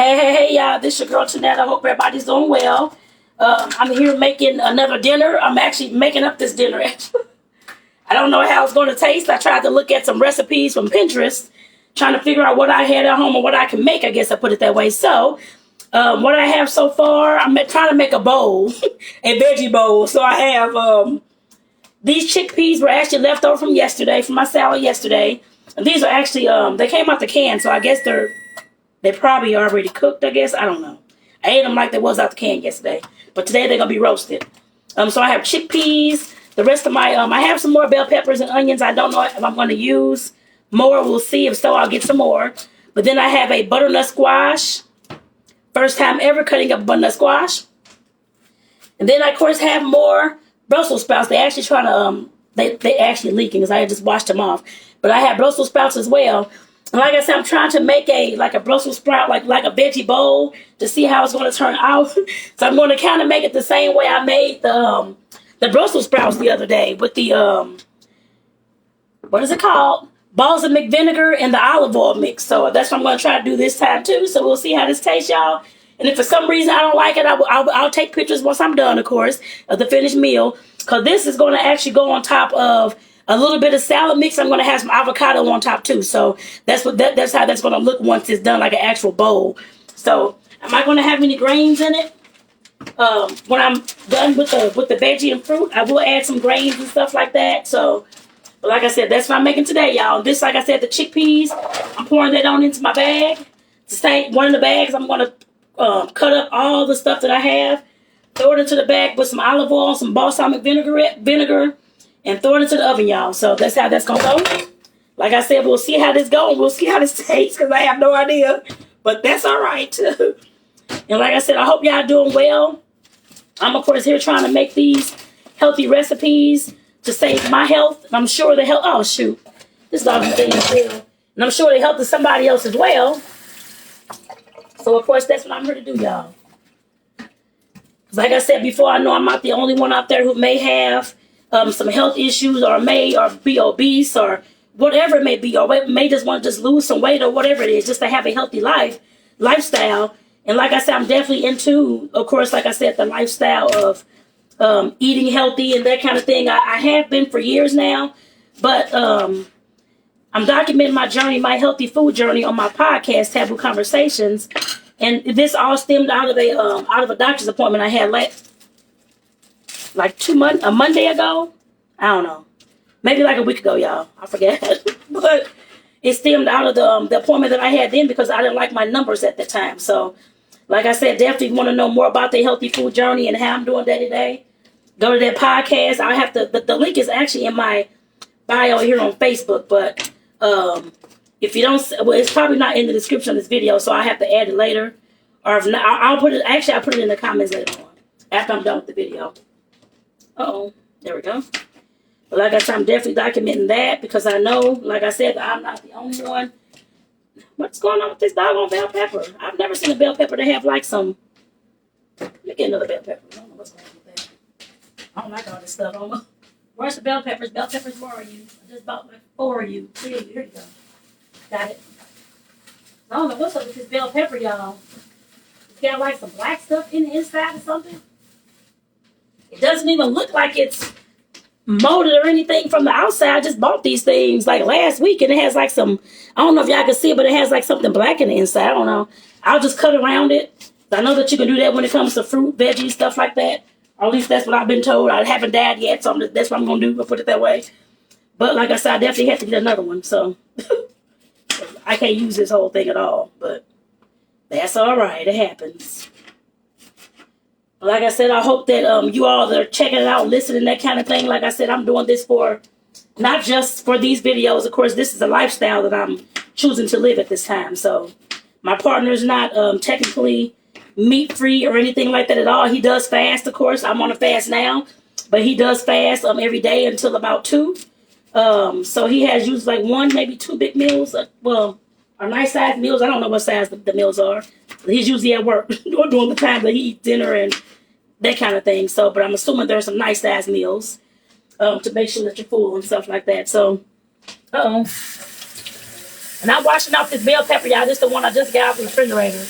Hey, y'all. This your girl, Tonetta. I hope everybody's doing well. I'm here making another dinner. I'm actually making up this dinner. I don't know how it's going to taste. I tried to look at some recipes from Pinterest, trying to figure out what I had at home or what I can make, I guess I put it that way. So, what I have so far, I'm trying to make a bowl, a veggie bowl. So I have these chickpeas were actually left over from yesterday, from my salad yesterday. And these are actually, they came out the can, so I guess they probably already cooked, I guess. I don't know. I ate them like they was out the can yesterday. But today they're going to be roasted. So I have chickpeas. The rest of my, I have some more bell peppers and onions. I don't know if I'm going to use more. We'll see. If so, I'll get some more. But then I have a butternut squash. First time ever cutting up butternut squash. And then I, of course, have more Brussels sprouts. They actually trying to, they actually leaking because I just washed them off. But I have Brussels sprouts as well. And like I said, I'm trying to make a Brussels sprout, like a veggie bowl to see how it's going to turn out. So I'm going to kind of make it the same way I made the Brussels sprouts the other day with the, what is it called? Balsamic vinegar and the olive oil mix. So that's what I'm going to try to do this time too. So we'll see how this tastes, y'all. And if for some reason I don't like it, I'll take pictures once I'm done, of course, of the finished meal. Because this is going to actually go on top of a little bit of salad mix. I'm going to have some avocado on top too. So that's how that's going to look once it's done, like an actual bowl. So am I going to have any grains in it? When I'm done with the veggie and fruit, I will add some grains and stuff like that. So, but like I said, that's what I'm making today, y'all. This, like I said, the chickpeas, I'm pouring that on into my bag. To stay one of the bags, I'm going to cut up all the stuff that I have, throw it into the bag with some olive oil, some balsamic vinegar, and throw it into the oven, y'all. So that's how that's going to go. Like I said, we'll see how this goes. We'll see how this tastes because I have no idea. But that's all right, too. And like I said, I hope y'all doing well. I'm, of course, here trying to make these healthy recipes to save my health. And I'm sure the health... Oh, shoot. This dog is getting ill. And I'm sure the health of somebody else as well. So, of course, that's what I'm here to do, y'all. Like I said before, I know I'm not the only one out there who may have some health issues or be obese or whatever it may be, or may just want to just lose some weight or whatever it is, just to have a healthy lifestyle. And like I said, I'm definitely into, of course, like I said, the lifestyle of eating healthy and that kind of thing. I have been for years now, but I'm documenting my journey, my healthy food journey on my podcast, Taboo Conversations. And this all stemmed out of a doctor's appointment I had a Monday ago. I don't know. Maybe like a week ago, y'all. I forget. But it stemmed out of the appointment that I had then because I didn't like my numbers at the time. So, like I said, definitely want to know more about the healthy food journey and how I'm doing day to day. Go to that podcast. I have to. The link is actually in my bio here on Facebook. But if you don't, well, it's probably not in the description of this video, so I have to add it later. Or if not, I'll put it. Actually, I'll put it in the comments later on after I'm done with the video. There we go. But like I said, I'm definitely documenting that because I know, like I said, I'm not the only one. What's going on with this doggone bell pepper? I've never seen a bell pepper to have like some. Let me get another bell pepper. I don't know what's going on with that. I don't like all this stuff. Where's the bell peppers? Bell peppers, where are you? I just bought like 4 of you. 3 of you. Here you go. Got it. I don't know what's up with this bell pepper, y'all. It's got like some black stuff in the inside or something. It doesn't even look like it's molded or anything from the outside. I just bought these things like last week and it has like some, I don't know if y'all can see it, but it has like something black in the inside. I don't know. I'll just cut around it. I know that you can do that when it comes to fruit, veggies, stuff like that. Or at least that's what I've been told. I haven't died yet, so that's what I'm going to do. I'll put it that way. But like I said, I definitely have to get another one. So I can't use this whole thing at all. But that's all right. It happens. Like I said, I hope that you all are checking it out, listening, that kind of thing. Like I said, I'm doing this for, not just for these videos. Of course, this is a lifestyle that I'm choosing to live at this time. So my partner is not technically meat-free or anything like that at all. He does fast, of course. I'm on a fast now. But he does fast every day until about 2. So he has usually like 1, maybe 2 big meals. Or nice size meals. I don't know what size the meals are. He's usually at work during the time that he eats dinner and that kind of thing. So, but I'm assuming there's some nice size meals to make sure that you're full and stuff like that. So, And I'm washing off this bell pepper, y'all. This is the one I just got out of the refrigerator.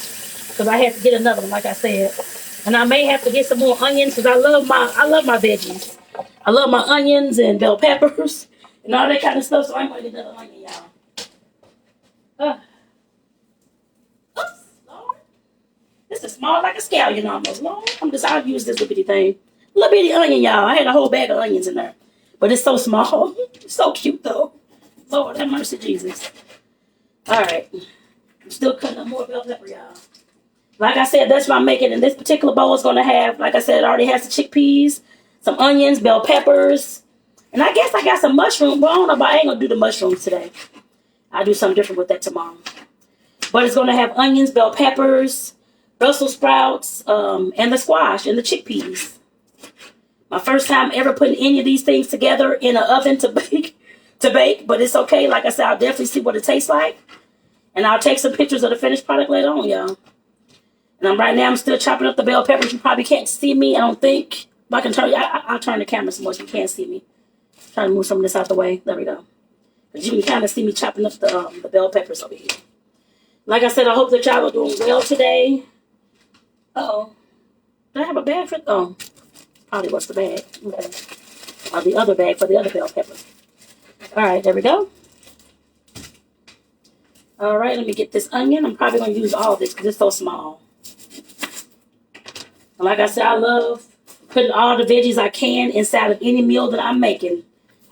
because I had to get another one, like I said. And I may have to get some more onions because I love my veggies. I love my onions and bell peppers and all that kind of stuff. So I'm gonna get another onion, y'all. Oops, Lord. This is small like a scallion almost. Lord, I'll use this little bitty thing. Little bitty onion, y'all. I had a whole bag of onions in there. But it's so small. It's so cute though. Lord have mercy, Jesus. Alright. I'm still cutting up more bell pepper, y'all. Like I said, that's what I'm making. And this particular bowl is gonna have, like I said, it already has the chickpeas, some onions, bell peppers. And I guess I got some mushrooms. Well, I don't know, but I ain't gonna do the mushrooms today. I'll do something different with that tomorrow. But it's gonna have onions, bell peppers, Brussels sprouts, and the squash and the chickpeas. My first time ever putting any of these things together in an oven to bake, but it's okay. Like I said, I'll definitely see what it tastes like. And I'll take some pictures of the finished product later on, y'all. And right now I'm still chopping up the bell peppers. You probably can't see me, I don't think. But I can turn, I'll turn the camera some more so you can't see me. Trying to move some of this out the way. There we go. But you can kind of see me chopping up the bell peppers over here. Like I said, I hope that y'all are doing well today. Uh-oh. Did I have a bag for... Oh. Probably was the bag. Okay. Or the other bag for the other bell pepper. Alright, there we go. Alright, let me get this onion. I'm probably going to use all of this because it's so small. And like I said, I love putting all the veggies I can inside of any meal that I'm making.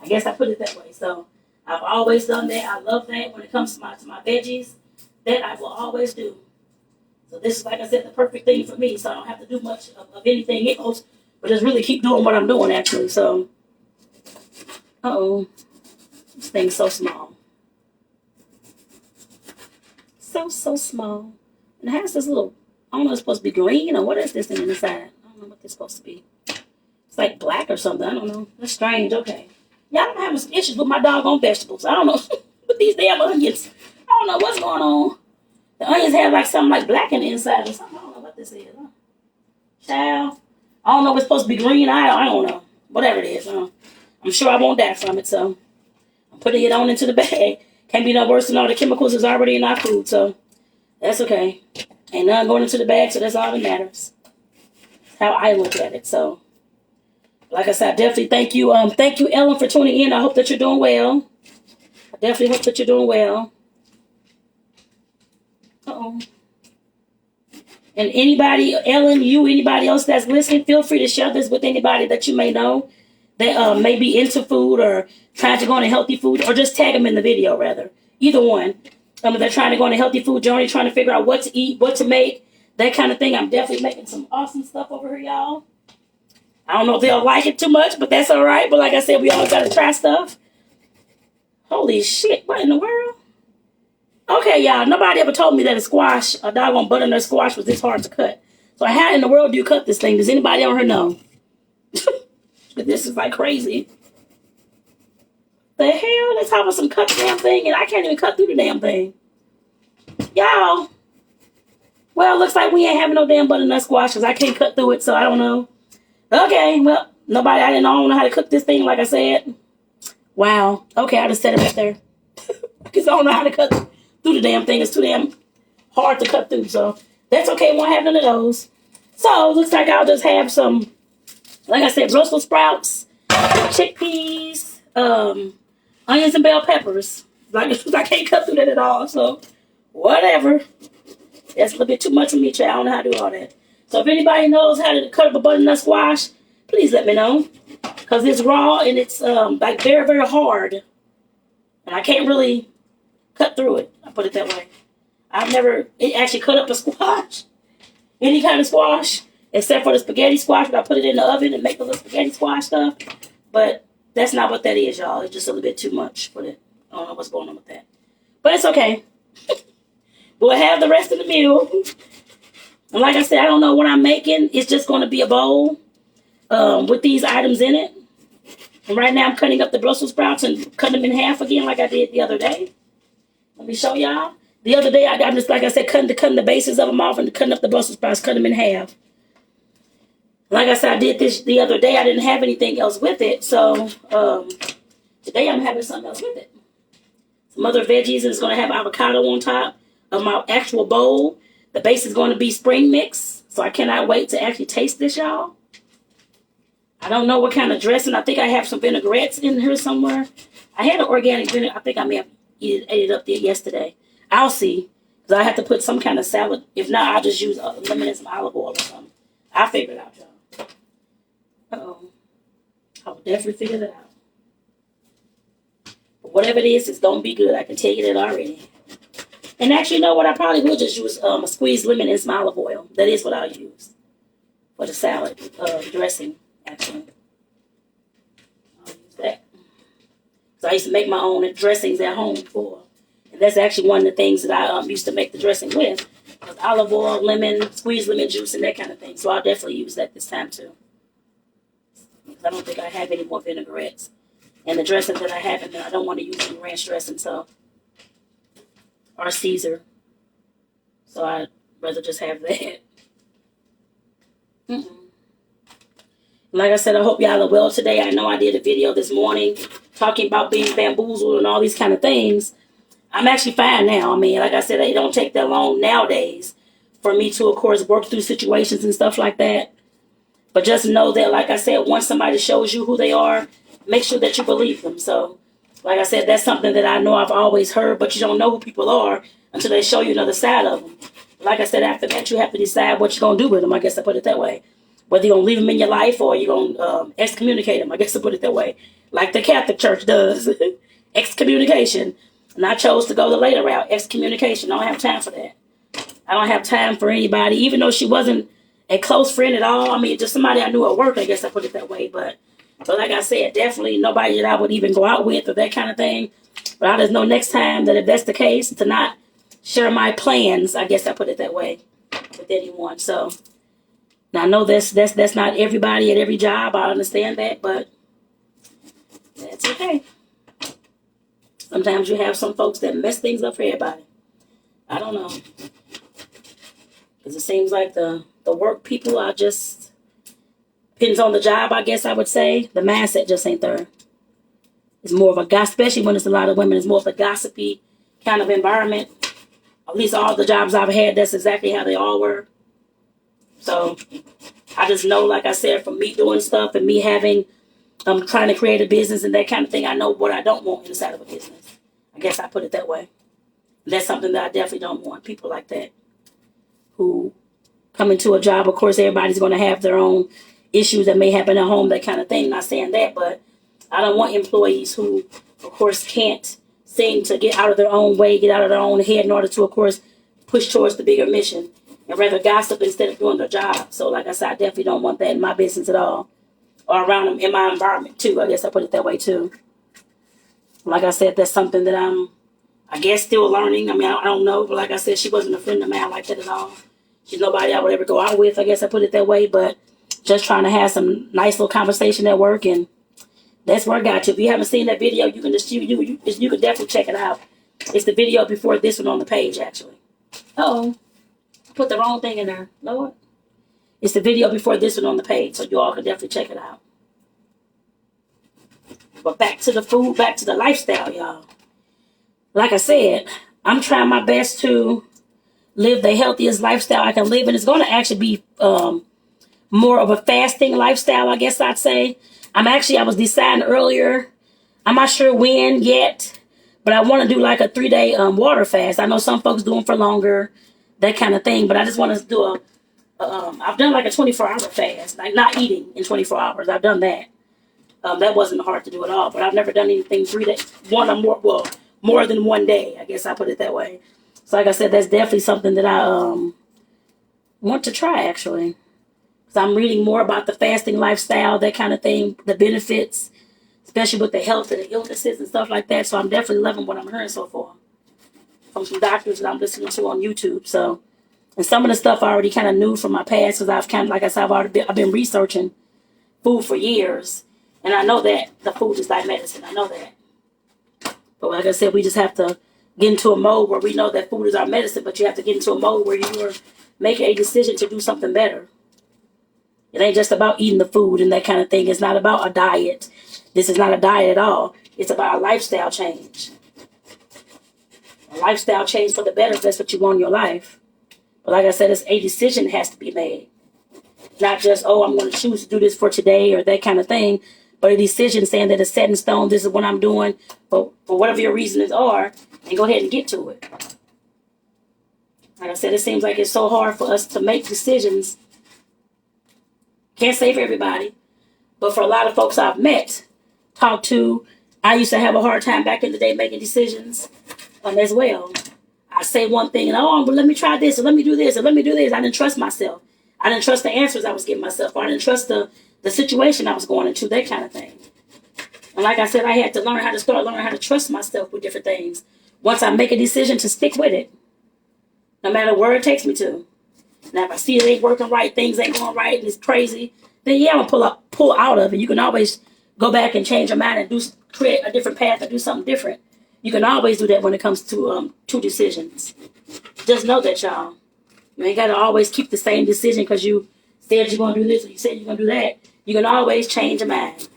I guess I put it that way. So, I've always done that. I love that when it comes to my veggies. That I will always do. So this is, like I said, the perfect thing for me. So I don't have to do much of anything else. But just really keep doing what I'm doing, actually. So, uh-oh. This thing's so small. So small. And it has this little, I don't know, it's supposed to be green, or what is this thing inside? I don't know what this is supposed to be. It's like black or something. I don't know. That's strange. Okay. Yeah, I'm having some issues with my doggone vegetables. I don't know. With these damn onions. I don't know what's going on. The onions have like something like black in the inside or something. I don't know what this is. Huh? Child. I don't know if it's supposed to be green. I don't know. Whatever it is. I'm sure I won't die from it. So I'm putting it on into the bag. Can't be no worse than all the chemicals that's already in our food. So that's okay. Ain't nothing going into the bag. So that's all that matters. That's how I look at it. So like I said, I definitely thank you. Thank you, Ellen, for tuning in. I hope that you're doing well. I definitely hope that you're doing well. Uh-oh. And anybody, Ellen, anybody else that's listening, feel free to share this with anybody that you may know that may be into food or trying to go on a healthy food, or just tag them in the video, rather. Either one. If they're trying to go on a healthy food journey, trying to figure out what to eat, what to make, that kind of thing. I'm definitely making some awesome stuff over here, y'all. I don't know if they'll like it too much, but that's all right. But like I said, we always got to try stuff. Holy shit, what in the world? Okay, y'all, nobody ever told me that a doggone butternut squash was this hard to cut. So how in the world do you cut this thing? Does anybody on here know? This is like crazy. The hell? Let's have some cut the damn thing, and I can't even cut through the damn thing. Y'all. Well, it looks like we ain't having no damn butternut squash because I can't cut through it, so I don't know. Okay, well, I don't know how to cook this thing, like I said. Wow. Okay, I just set it right there. Because I don't know how to cut through the damn thing. It's too damn hard to cut through. So that's okay. Won't have none of those. So looks like I'll just have some, like I said, Brussels sprouts, chickpeas, onions and bell peppers. Like I can't cut through that at all. So whatever. That's a little bit too much for me, child. I don't know how to do all that. So if anybody knows how to cut up a butternut squash, please let me know. Because it's raw and it's like very, very hard. And I can't really cut through it. I put it that way. I've never actually cut up a squash. Any kind of squash. Except for the spaghetti squash. But I put it in the oven and make the little spaghetti squash stuff. But that's not what that is, y'all. It's just a little bit too much for it. I don't know what's going on with that. But it's okay. We'll have the rest of the meal. And like I said, I don't know what I'm making. It's just going to be a bowl with these items in it. And right now I'm cutting up the Brussels sprouts and cutting them in half again like I did the other day. Let me show y'all. The other day, I'm just, like I said, cutting the bases of them off and cutting up the Brussels sprouts, cutting them in half. Like I said, I did this the other day. I didn't have anything else with it. So today I'm having something else with it. Some other veggies, and it's going to have avocado on top of my actual bowl The base is going to be spring mix. So I cannot wait to actually taste this, y'all. I don't know what kind of dressing. I think I have some vinaigrettes in here somewhere. I had an organic vinegar. I think I may have ate it up there yesterday. I'll see. Because I have to put some kind of salad. If not, I'll just use lemon and some olive oil or something. I'll figure it out, y'all. Uh-oh. I'll definitely figure that out. But whatever it is, it's going to be good. I can tell you that already. And actually, you know what? I probably will just use a squeezed lemon and some olive oil. That is what I'll use for the salad dressing, actually. I'll use that. So I used to make my own dressings at home before. And that's actually one of the things that I used to make the dressing with. Was olive oil, lemon, squeezed lemon juice, and that kind of thing. So I'll definitely use that this time, too. Because I don't think I have any more vinaigrettes. And the dressing that I have in there, I don't want to use any ranch dressing, so... or Caesar. So I'd rather just have that. Like I said, I hope y'all are well today. I know I did a video this morning talking about being bamboozled and all these kind of things. I'm actually fine now. I mean, like I said, it don't take that long nowadays for me to, of course, work through situations and stuff like that. But just know that, like I said, once somebody shows you who they are, make sure that you believe them. So, like I said, that's something that I know I've always heard, but you don't know who people are until they show you another side of them. Like I said, after that, you have to decide what you're going to do with them. I guess I put it that way. Whether you're going to leave them in your life or you're going to excommunicate them. I guess I put it that way. Like the Catholic Church does. Excommunication. And I chose to go the later route. Excommunication. I don't have time for that. I don't have time for anybody. Even though she wasn't a close friend at all. I mean, just somebody I knew at work. I guess I put it that way. But like I said, definitely nobody that I would even go out with or that kind of thing. But I just know next time that if that's the case, to not share my plans, I guess I put it that way, with anyone. So, now I know that's not everybody at every job. I understand that, but that's okay. Sometimes you have some folks that mess things up for everybody. I don't know. Because it seems like the work people are just... depends on the job, I guess I would say. The mindset just ain't there. It's more of a gossip, especially when it's a lot of women. It's more of a gossipy kind of environment. At least all the jobs I've had, that's exactly how they all were. So I just know, like I said, from me doing stuff and me having, trying to create a business and that kind of thing, I know what I don't want inside of a business. I guess I put it that way. And that's something that I definitely don't want. People like that who come into a job. Of course, everybody's going to have their own issues that may happen at home, that kind of thing. Not saying that, but I don't want employees who, of course, can't seem to get out of their own way, get out of their own head in order to, of course, push towards the bigger mission and rather gossip instead of doing their job. So, like I said, I definitely don't want that in my business at all or around them in my environment, too. I guess I put it that way, too. Like I said, that's something that I'm, I guess, still learning. I mean, I don't know, but like I said, she wasn't a friend of mine like that at all. She's nobody I would ever go out with, I guess I put it that way, but just trying to have some nice little conversation at work, and that's where I got to. If you haven't seen that video, you can just you can definitely check it out. It's the video before this one on the page, actually. Uh-oh. I put the wrong thing in there. Lord. It's the video before this one on the page, so you all can definitely check it out. But back to the food, back to the lifestyle, y'all. Like I said, I'm trying my best to live the healthiest lifestyle I can live, and it's going to actually be more of a fasting lifestyle, I guess I'd say. I was deciding earlier, I'm not sure when yet, but I want to do like a 3-day water fast. I know some folks do them for longer, that kind of thing, but I just want to do I've done like a 24-hour fast, like not eating in 24 hours. I've done that. That wasn't hard to do at all, but I've never done anything 3 days, more than 1 day, I guess I put it that way. So like I said, that's definitely something that I want to try, actually. So I'm reading more about the fasting lifestyle, that kind of thing, the benefits, especially with the health and the illnesses and stuff like that. So I'm definitely loving what I'm hearing so far from some doctors that I'm listening to on YouTube. So, and some of the stuff I already kind of knew from my past, because I've kind of, like I said, I've been researching food for years, and I know that the food is like medicine. I know that. But like I said, we just have to get into a mode where we know that food is our medicine, but you have to get into a mode where you're making a decision to do something better. It ain't just about eating the food and that kind of thing. It's not about a diet. This is not a diet at all. It's about a lifestyle change. A lifestyle change for the better if that's what you want in your life. But like I said, it's a decision that has to be made. Not just, oh, I'm going to choose to do this for today or that kind of thing, but a decision saying that it's set in stone, this is what I'm doing, for whatever your reasons are, and go ahead and get to it. Like I said, it seems like it's so hard for us to make decisions. Can't say for everybody, but for a lot of folks I've met, talked to, I used to have a hard time back in the day making decisions as well. I say one thing and, oh, but let me try this, or let me do this, or let me do this. I didn't trust myself. I didn't trust the answers I was giving myself. Or I didn't trust the situation I was going into, that kind of thing. And like I said, I had to learn how to trust myself with different things. Once I make a decision, to stick with it, no matter where it takes me to. Now, if I see it ain't working right, things ain't going right, and it's crazy, then yeah, I'm gonna pull out of it. You can always go back and change your mind and create a different path and do something different. You can always do that when it comes to decisions. Just know that, y'all. You ain't got to always keep the same decision because you said you're going to do this or you said you're going to do that. You can always change your mind.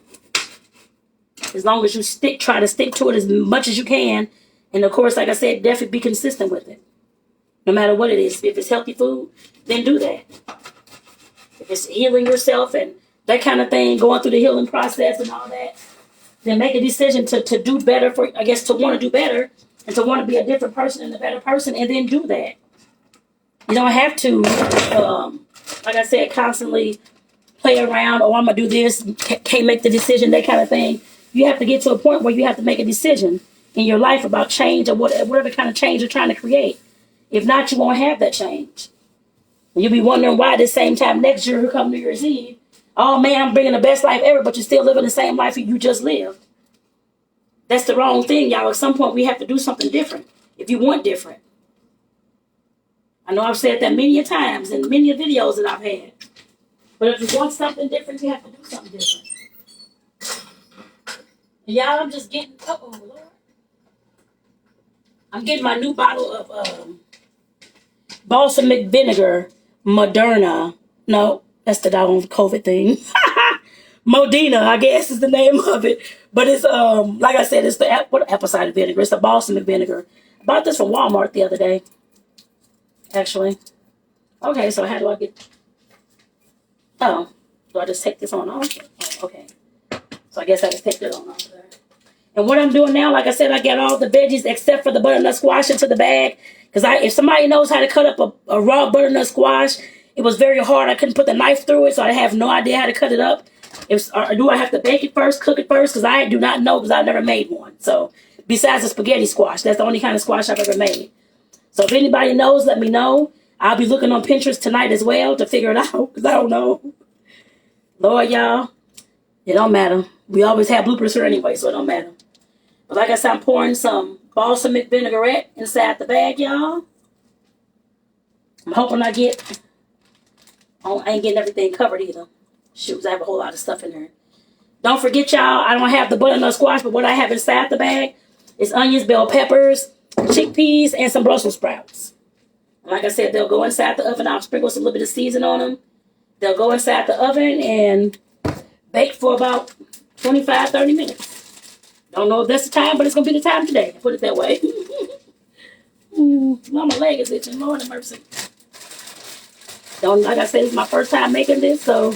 As long as you try to stick to it as much as you can. And of course, like I said, definitely be consistent with it. No matter what it is. If it's healthy food, then do that. If it's healing yourself and that kind of thing, going through the healing process and all that, then make a decision to do better, to want to do better and to want to be a different person and a better person, and then do that. You don't have to, like I said, constantly play around, oh, I'm going to do this, can't make the decision, that kind of thing. You have to get to a point where you have to make a decision in your life about change or whatever kind of change you're trying to create. If not, you won't have that change. And you'll be wondering why this same time next year, come New Year's Eve, oh man, I'm bringing the best life ever, but you're still living the same life you just lived. That's the wrong thing, y'all. At some point, we have to do something different if you want different. I know I've said that many a times in many videos that I've had. But if you want something different, you have to do something different. And y'all, I'm just getting, Lord. I'm getting my new bottle of balsamic vinegar, Moderna. No, that's the doggone COVID thing. Modena, I guess is the name of it. But it's, like I said, it's the apple cider vinegar. It's the balsamic vinegar. I bought this from Walmart the other day. Actually. Okay, so how do I get... Oh, do I just take this on off? Oh, okay. So I guess I just take that on off there. And what I'm doing now, like I said, I got all the veggies except for the butternut squash into the bag. Because if somebody knows how to cut up a raw butternut squash, it was very hard. I couldn't put the knife through it, so I have no idea how to cut it up. Or do I have to bake it first, cook it first? Because I do not know because I've never made one. So besides the spaghetti squash, that's the only kind of squash I've ever made. So if anybody knows, let me know. I'll be looking on Pinterest tonight as well to figure it out because I don't know. Lord, y'all, it don't matter. We always have bloopers here anyway, so it don't matter. But like I said, I'm pouring some balsamic vinaigrette inside the bag, y'all. I'm hoping I ain't getting everything covered either. Shoot, I have a whole lot of stuff in there. Don't forget, y'all, I don't have the butternut squash, but what I have inside the bag is onions, bell peppers, chickpeas, and some Brussels sprouts. And like I said, they'll go inside the oven. I'll sprinkle some little bit of season on them. They'll go inside the oven and bake for about 25, 30 minutes. Don't know if that's the time, but it's going to be the time today. Put it that way. Now my leg is itching. Lord have mercy. Like I said, it's my first time making this, so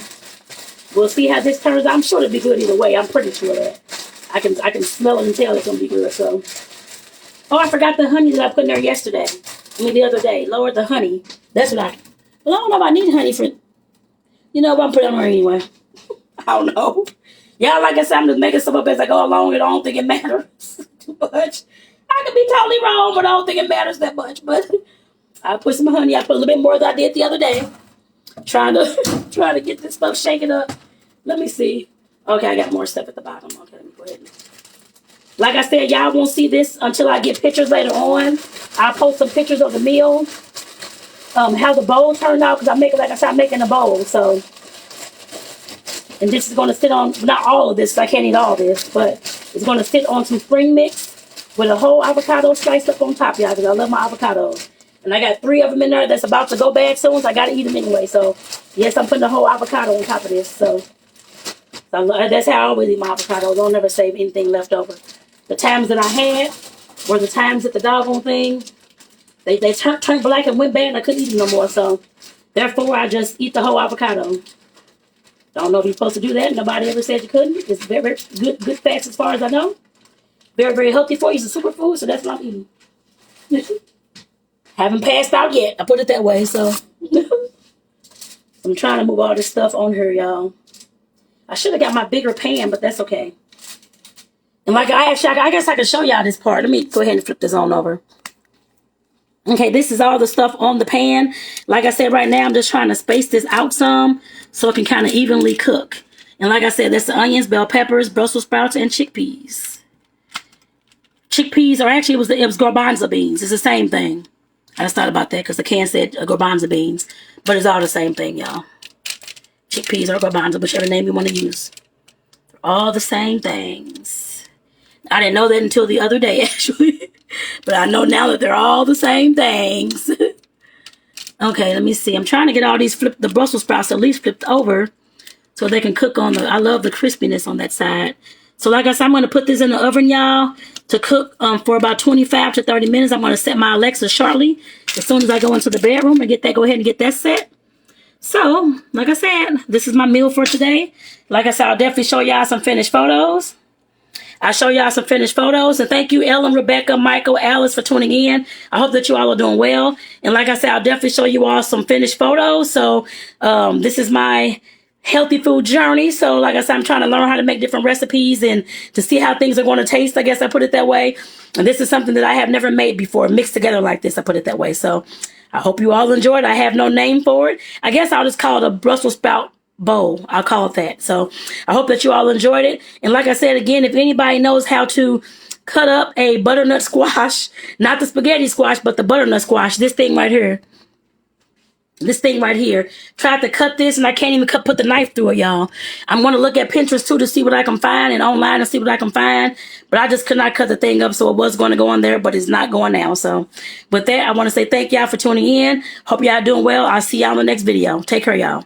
we'll see how this turns out. I'm sure it'll be good either way. I'm pretty sure of that. I can smell it and tell it's going to be good, so. Oh, I forgot the honey that I put in there yesterday. The other day. Lord, the honey. That's what I don't know if I need honey for... You know what? I'm putting it on there anyway. I don't know. Yeah, like I said, I'm just making stuff up as I go along. I don't think it matters too much. I could be totally wrong, but I don't think it matters that much. But I put some honey. I put a little bit more than I did the other day. Trying to get this stuff shaken up. Let me see. Okay, I got more stuff at the bottom. Okay, let me go ahead. Like I said, y'all won't see this until I get pictures later on. I'll post some pictures of the meal. How the bowl turned out, because I'm making a bowl. So, and this is going to sit on, not all of this, because I can't eat all this, but it's going to sit on some spring mix with a whole avocado sliced up on top, y'all, because I love my avocados. And I got 3 of them in there that's about to go bad soon, so I got to eat them anyway. So, yes, I'm putting a whole avocado on top of this. So that's how I always eat my avocados. I don't never save anything left over. The times that I had were the times that the doggone thing They turned black and went bad and I couldn't eat them no more. So therefore I just eat the whole avocado. Don't know if you're supposed to do that. Nobody ever said you couldn't. It's very, very good fats as far as I know. Very, very healthy for you. It's a superfood, so that's what I'm eating. Haven't passed out yet. I put it that way, so. I'm trying to move all this stuff on here, y'all. I should have got my bigger pan, but that's okay. And like I guess I can show y'all this part. Let me go ahead and flip this on over. Okay, this is all the stuff on the pan. Like I said, right now, I'm just trying to space this out some so it can kind of evenly cook. And like I said, that's the onions, bell peppers, Brussels sprouts, and chickpeas. Chickpeas, or actually it was garbanzo beans. It's the same thing. I just thought about that because the can said garbanzo beans. But it's all the same thing, y'all. Chickpeas or garbanzo, whichever name you want to use. They're all the same things. I didn't know that until the other day, actually. But I know now that they're all the same things. Okay, let me see. I'm trying to get all these the Brussels sprouts at least flipped over so they can cook on the, I love the crispiness on that side. So like I said, I'm going to put this in the oven, y'all, to cook for about 25 to 30 minutes. I'm going to set my Alexa shortly as soon as I go into the bedroom and go ahead and get that set. So, like I said, this is my meal for today. Like I said, I'll definitely show y'all some finished photos. I'll show y'all some finished photos. And thank you, Ellen, Rebecca, Michael, Alice, for tuning in. I hope that you all are doing well. And like I said, I'll definitely show you all some finished photos. So, this is my healthy food journey. So like I said, I'm trying to learn how to make different recipes and to see how things are going to taste. I guess I put it that way. And this is something that I have never made before, mixed together like this. I put it that way. So I hope you all enjoyed. I have no name for it. I guess I'll just call it a Brussels sprout bowl. I'll call it that. So I hope that you all enjoyed it. And like I said, again, if anybody knows how to cut up a butternut squash, not the spaghetti squash, but the butternut squash, this thing right here. This thing right here. Tried to cut this and I can't even put the knife through it, y'all. I'm going to look at Pinterest too to see what I can find and online to see what I can find. But I just could not cut the thing up, so it was going to go on there, but it's not going now. So with that, I want to say thank y'all for tuning in. Hope y'all doing well. I'll see y'all in the next video. Take care, y'all.